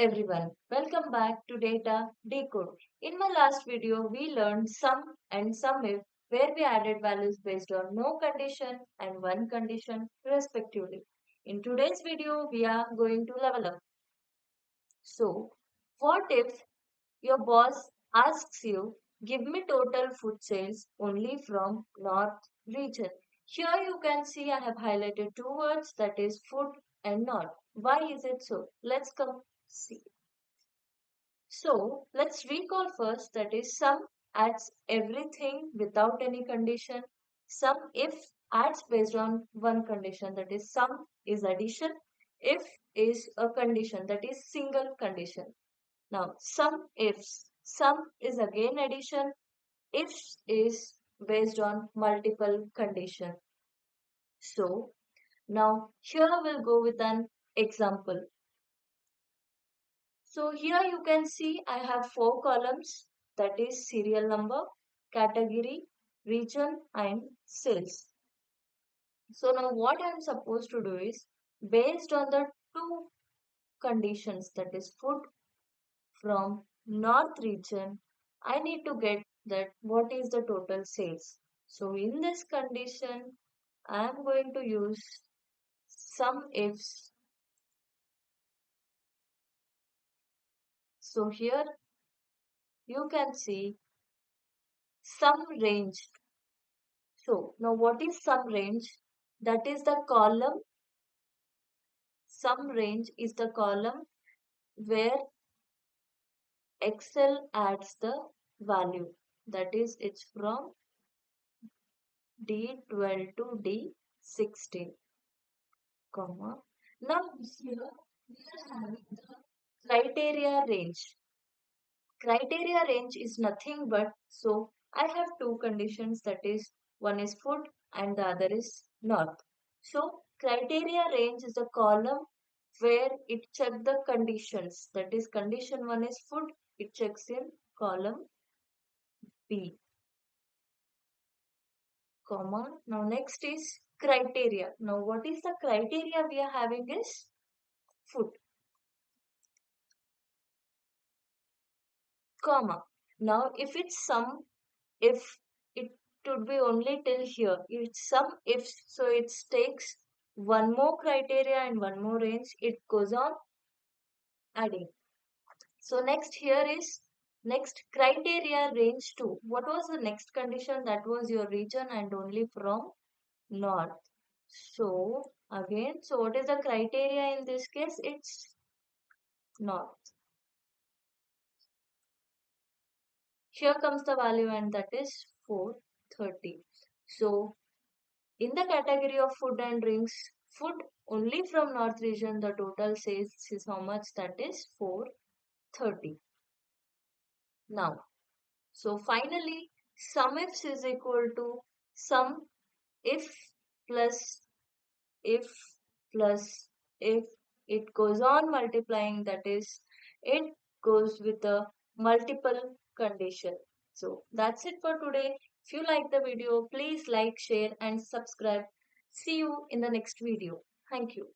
everyone, welcome back to Data Decode. In my last video, we learned sum and SUMIF where we added values based on no condition and one condition respectively. In today's video, we are going to level up. So, what if your boss asks you, give me total food sales only from North region? Here you can see I have highlighted two words that is food and North. Why is it so? Let's come see. So let's recall first that is sum adds everything without any condition. Sum if adds based on one condition that is sum is addition. If is a condition that is single condition. Now sum ifs. Sum is again addition. Ifs is based on multiple condition. So now here we'll go with an example. So here you can see I have four columns that is serial number, category, region and sales. So now what I am supposed to do is based on the two conditions that is food from north region, I need to get that what is the total sales. So in this condition, I am going to use sum ifs. So here you can see sum range. So now what is sum range? That is the column. Sum range is the column where Excel adds the value. That is it's from D12 to D16, comma. Now here we are having the criteria range. Criteria range is nothing but so I have two conditions that is one is food and the other is north. So criteria range is a column where it checks the conditions that is condition one is food, it checks in column B, comma. Now next is criteria. Now what is the criteria we are having is food, comma. Now if it's sum, if it would be only till here. It's sum if so it takes one more criteria and one more range. It goes on adding. So next here is next criteria range 2. What was the next condition? That was your region and only from north. So again, so what is the criteria in this case? It's north. Here comes the value and that is 430. So in the category of food and drinks, food only from north region, the total sales is how much? That is 430. Now, so finally, SUMIFs is equal to sum if plus if plus if it goes on multiplying, that is it goes with a multiple condition. So that's it for today. If you like the video, please like, share and subscribe. See you in the next video. Thank you.